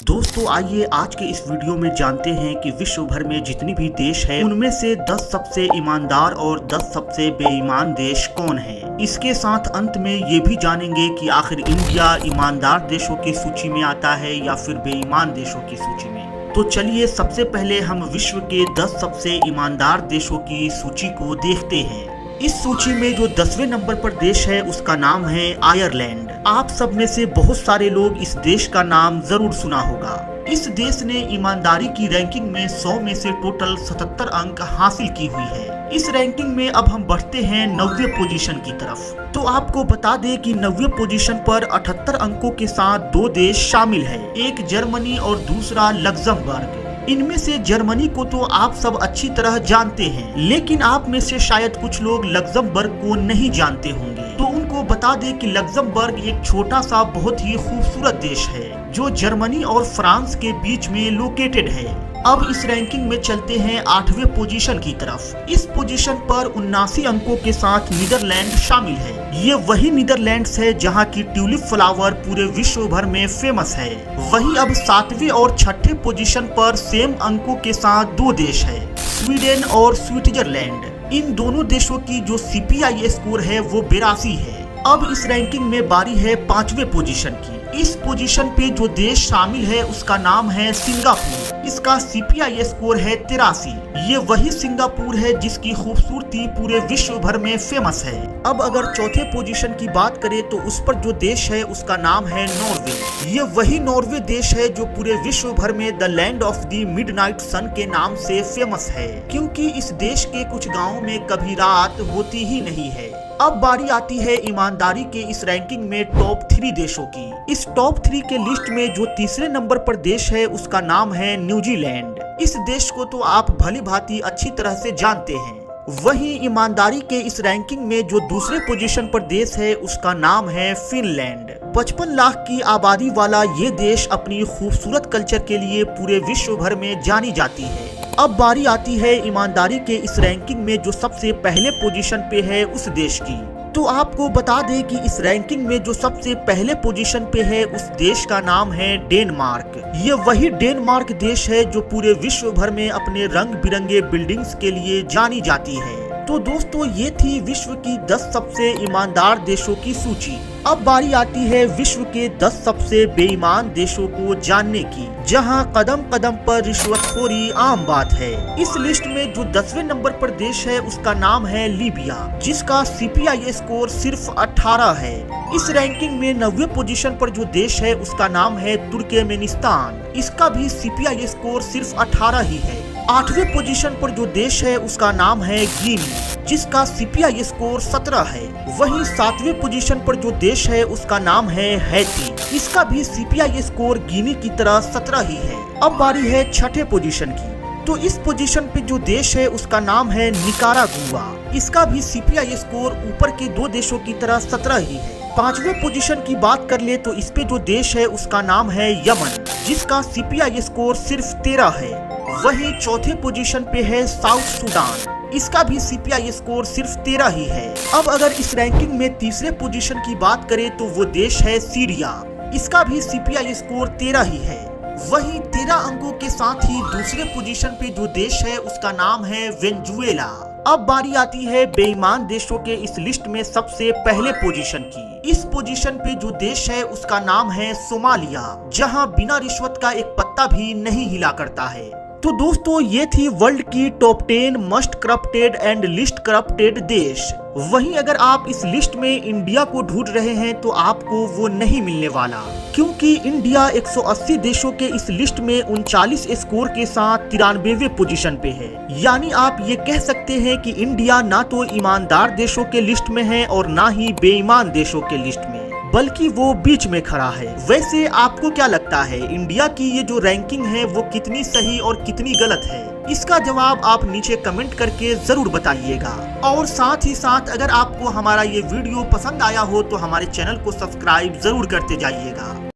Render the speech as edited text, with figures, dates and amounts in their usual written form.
दोस्तों आइए आज के इस वीडियो में जानते हैं कि विश्व भर में जितनी भी देश है उनमें से 10 सबसे ईमानदार और 10 सबसे बेईमान देश कौन है। इसके साथ अंत में ये भी जानेंगे कि आखिर इंडिया ईमानदार देशों की सूची में आता है या फिर बेईमान देशों की सूची में। तो चलिए सबसे पहले हम विश्व के 10 सबसे ईमानदार देशों की सूची को देखते हैं। इस सूची में जो 10वें नंबर पर देश है उसका नाम है आयरलैंड। आप सब में से बहुत सारे लोग इस देश का नाम जरूर सुना होगा। इस देश ने ईमानदारी की रैंकिंग में 100 में से टोटल 77 अंक हासिल की हुई है। इस रैंकिंग में अब हम बढ़ते हैं 90वें पोजीशन की तरफ। तो आपको बता दें कि 90वें पोजीशन पर 78 अंकों के साथ 2 देश शामिल है, एक जर्मनी और दूसरा लग्जमबर्ग। इनमें से जर्मनी को तो आप सब अच्छी तरह जानते हैं, लेकिन आप में से शायद कुछ लोग लग्जमबर्ग को नहीं जानते होंगे। तो उनको बता दें कि लग्जमबर्ग एक छोटा सा बहुत ही खूबसूरत देश है जो जर्मनी और फ्रांस के बीच में लोकेटेड है। अब इस रैंकिंग में चलते हैं 8वें पोजीशन की तरफ। इस पोजीशन पर 79 अंकों के साथ नीदरलैंड शामिल है। ये वही नीदरलैंड्स है जहां की ट्यूलिप फ्लावर पूरे विश्व भर में फेमस है। वही अब 7वें और 6ठे पोजीशन पर सेम अंकों के साथ 2 देश है, स्वीडन और स्विट्जरलैंड। इन दोनों देशों की जो CPI स्कोर है वो 82 है। अब इस रैंकिंग में बारी है 5वें पोजीशन की। इस पोजीशन पे जो देश शामिल है उसका नाम है सिंगापुर। इसका CPI स्कोर है 83। ये वही सिंगापुर है जिसकी खूबसूरती पूरे विश्व भर में फेमस है। अब अगर चौथे पोजीशन की बात करें तो उस पर जो देश है उसका नाम है नॉर्वे। ये वही नॉर्वे देश है जो पूरे विश्व भर में the land of the midnight sun के नाम से फेमस है, क्योंकि इस देश के कुछ गाँव में कभी रात होती ही नहीं है। अब बारी आती है ईमानदारी के इस रैंकिंग में टॉप 3 देशों की। इस टॉप 3 के लिस्ट में जो तीसरे नंबर पर देश है उसका नाम है न्यूजीलैंड। इस देश को तो आप भली भांति अच्छी तरह से जानते हैं। वहीं ईमानदारी के इस रैंकिंग में जो दूसरे पोजीशन पर देश है उसका नाम है फिनलैंड। 55 लाख की आबादी वाला ये देश अपनी खूबसूरत कल्चर के लिए पूरे विश्व भर में जानी जाती है। अब बारी आती है ईमानदारी के इस रैंकिंग में जो सबसे पहले पोजीशन पे है उस देश की। तो आपको बता दें कि इस रैंकिंग में जो सबसे पहले पोजीशन पे है उस देश का नाम है डेनमार्क। ये वही डेनमार्क देश है जो पूरे विश्व भर में अपने रंग बिरंगे बिल्डिंग्स के लिए जानी जाती है। तो दोस्तों ये थी विश्व की 10 सबसे ईमानदार देशों की सूची। अब बारी आती है विश्व के 10 सबसे बेईमान देशों को जानने की, जहां कदम कदम पर रिश्वतखोरी आम बात है। इस लिस्ट में जो 10वें नंबर पर देश है उसका नाम है लीबिया, जिसका CPI स्कोर सिर्फ 18 है। इस रैंकिंग में 90वें पोजीशन पर जो देश है उसका नाम है तुर्कमेनिस्तान। इसका भी CPI स्कोर सिर्फ 18 ही है। 8वें पोजीशन पर जो देश है उसका नाम है गिनी, जिसका CPI स्कोर 17 है। वहीं 7वें पोजीशन पर जो देश है उसका नाम है हैती। इसका भी CPI स्कोर गिनी की तरह 17 ही है। अब बारी है 6ठे पोजीशन की। तो इस पोजीशन पे जो देश है उसका नाम है निकारागुआ। इसका भी CPI स्कोर ऊपर के 2 देशों की तरह 17 ही है। 5वें पोजीशन की बात कर ले तो इस पे जो देश है उसका नाम है यमन, जिसका CPI स्कोर सिर्फ 13 है। वहीं चौथे पोजीशन पे है साउथ सुडान। इसका भी CPI स्कोर सिर्फ 13 ही है। अब अगर इस रैंकिंग में तीसरे पोजीशन की बात करें तो वो देश है सीरिया। इसका भी CPI स्कोर 13 ही है। वहीं 13 अंकों के साथ ही दूसरे पोजीशन पे जो देश है उसका नाम है वेनेजुएला। अब बारी आती है बेईमान देशों के इस लिस्ट में सबसे पहले पोजीशन की। इस पोजीशन पे जो देश है उसका नाम है सोमालिया, जहां बिना रिश्वत का एक पत्ता भी नहीं हिला करता है। तो दोस्तों ये थी वर्ल्ड की top 10 most corrupted and list corrupted देश। वहीं अगर आप इस लिस्ट में इंडिया को ढूंढ रहे हैं तो आपको वो नहीं मिलने वाला, क्योंकि इंडिया 180 देशों के इस लिस्ट में 39 स्कोर के साथ 93वें पोजीशन पे है। यानी आप ये कह सकते हैं कि इंडिया ना तो ईमानदार देशों के लिस्ट में है और ना ही बेईमान देशों के लिस्ट में, बल्कि वो बीच में खड़ा है। वैसे आपको क्या लगता है इंडिया की ये जो रैंकिंग है वो कितनी सही और कितनी गलत है? इसका जवाब आप नीचे कमेंट करके जरूर बताइएगा। और साथ ही साथ अगर आपको हमारा ये वीडियो पसंद आया हो तो हमारे चैनल को सब्सक्राइब जरूर करते जाइएगा।